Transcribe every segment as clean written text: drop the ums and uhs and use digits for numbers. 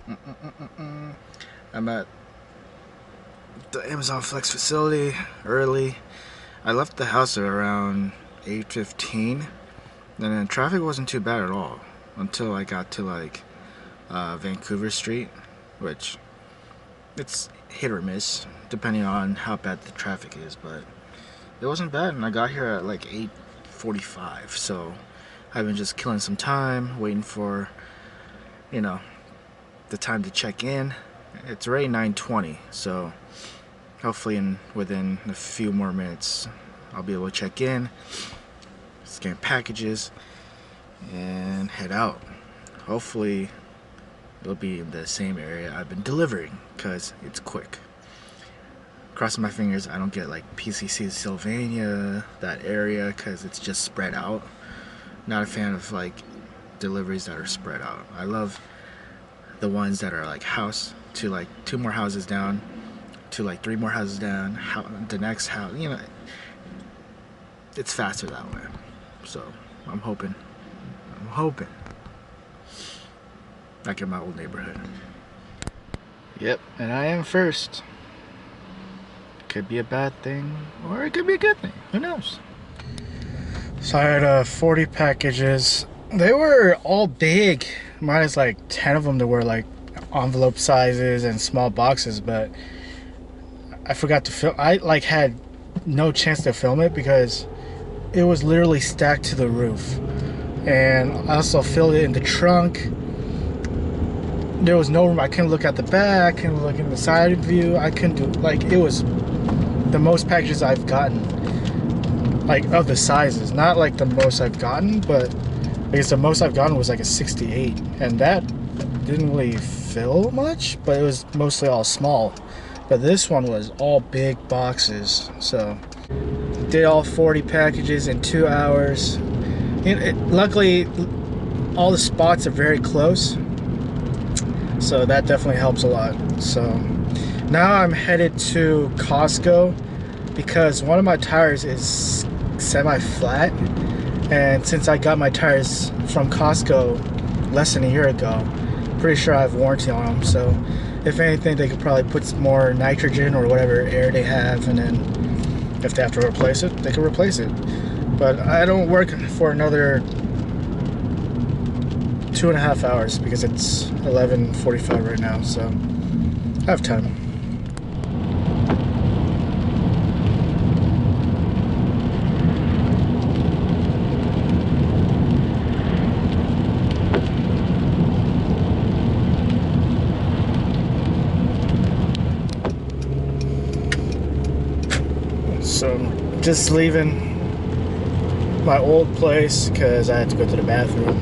I'm at the Amazon Flex facility early. I left the house at around 8:15, and then traffic wasn't too bad at all until I got to like Vancouver Street, which it's hit or miss depending on how bad the traffic is, but it wasn't bad. And I got here at like 8:45, so I've been just killing some time waiting for, you know, the time to check in. It's already 9:20, so hopefully within a few more minutes I'll be able to check in, scan packages, and head out. Hopefully it'll be in the same area I've been delivering because it's quick. Crossing my fingers I don't get like PCC Sylvania, that area, because it's just spread out. Not a fan of like deliveries that are spread out. I love the ones that are like house to like 2 more houses down to like 3 more houses down, the next house, you know, it's faster that way. So I'm hoping back in my old neighborhood. Yep, and I am first. Could be a bad thing or it could be a good thing, who knows. So I had 40 packages. They were all big, minus like 10 of them that were like envelope sizes and small boxes, but I forgot to film. I like had no chance to film it because it was literally stacked to the roof, and I also filled it in the trunk. There was no room. I couldn't look at the back, couldn't look in the side view. I couldn't do, like, it was the most packages I've gotten, like of the sizes, not like the most I've gotten, but because the most I've gotten was like a 68, and that didn't really fill much, but it was mostly all small. But this one was all big boxes, so did all 40 packages in 2 hours. Luckily all the spots are very close, so that definitely helps a lot. So now I'm headed to Costco because one of my tires is semi-flat, and since I got my tires from Costco less than a year ago, pretty sure I have warranty on them, so if anything they could probably put some more nitrogen or whatever air they have, and then if they have to replace it, they can replace it. But I don't work for another 2.5 hours because it's 11:45 right now, so I have time. So just leaving my old place because I had to go to the bathroom.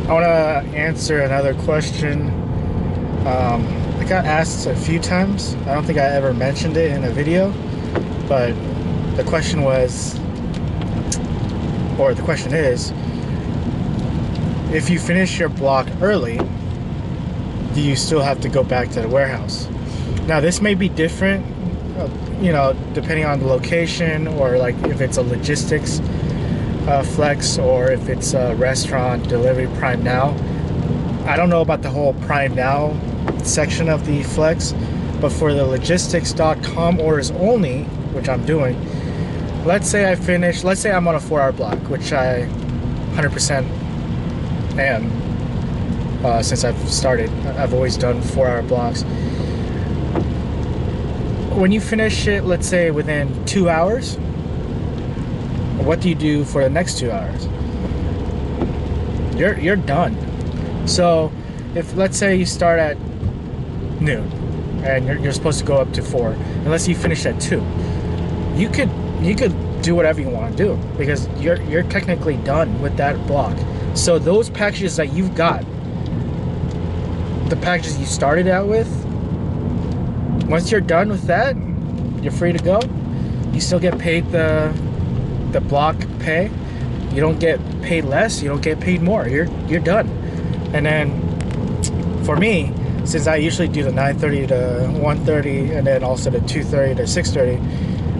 I want to answer another question. I got asked a few times. I don't think I ever mentioned it in a video, but the question was, or the question is, if you finish your block early, do you still have to go back to the warehouse? Now this may be different, you know, depending on the location, or like if it's a logistics flex, or if it's a restaurant delivery Prime Now. I don't know about the whole Prime Now section of the flex, but for the logistics.com orders only, which I'm doing, let's say I finish, let's say I'm on a 4-hour block, which I 100% am. Since I've started, I've always done 4-hour blocks. When you finish it, let's say within 2 hours, what do you do for the next 2 hours? You're done. So if, let's say you start at noon and you're supposed to go up to 4, unless you finish at 2, you could do whatever you want to do because you're technically done with that block. So those packages that you've got, the packages you started out with, once you're done with that, you're free to go. You still get paid the block pay. You don't get paid less, you don't get paid more. You're done. And then for me, since I usually do the 9:30 to 1:30 and then also the 2:30 to 6:30,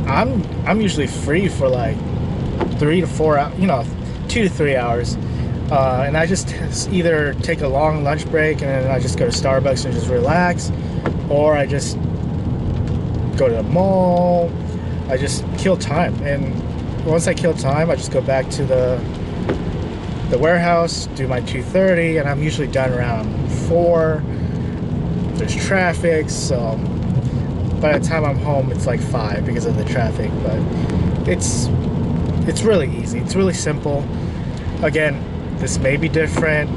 I'm usually free for like 3 to 4 hours, you know, 2 to 3 hours. And I just either take a long lunch break and then I just go to Starbucks and just relax, or I just go to the mall. I just kill time, and once I kill time, I just go back to the warehouse, do my 2:30, and I'm usually done around 4. There's traffic, so by the time I'm home, it's like 5 because of the traffic. But it's really easy. It's really simple. Again, this may be different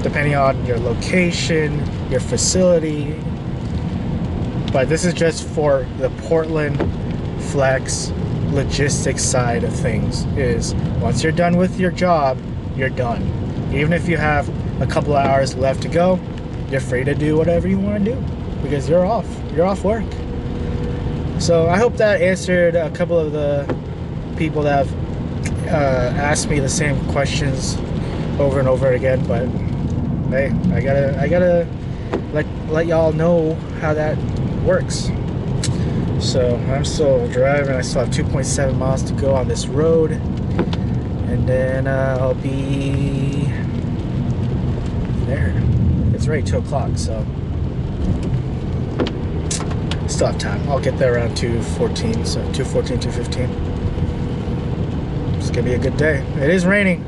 depending on your location, your facility, but this is just for the Portland Flex logistics side of things. Is once you're done with your job, you're done. Even if you have a couple of hours left to go, you're free to do whatever you want to do because you're off work. So I hope that answered a couple of the people that have asked me the same questions over and over again. But hey, I gotta let y'all know how that works. So I'm still driving. I still have 2.7 miles to go on this road, and then I'll be there. It's already 2 o'clock, so still have time. I'll get there around 2:14, so 2:14, 2:15. It's gonna be a good day. It is raining.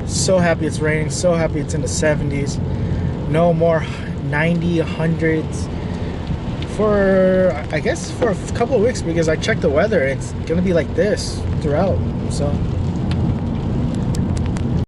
So happy it's raining. So happy it's in the 70s. No more 90, 100s. For, I guess, for a couple of weeks, because I checked the weather. It's gonna be like this throughout. So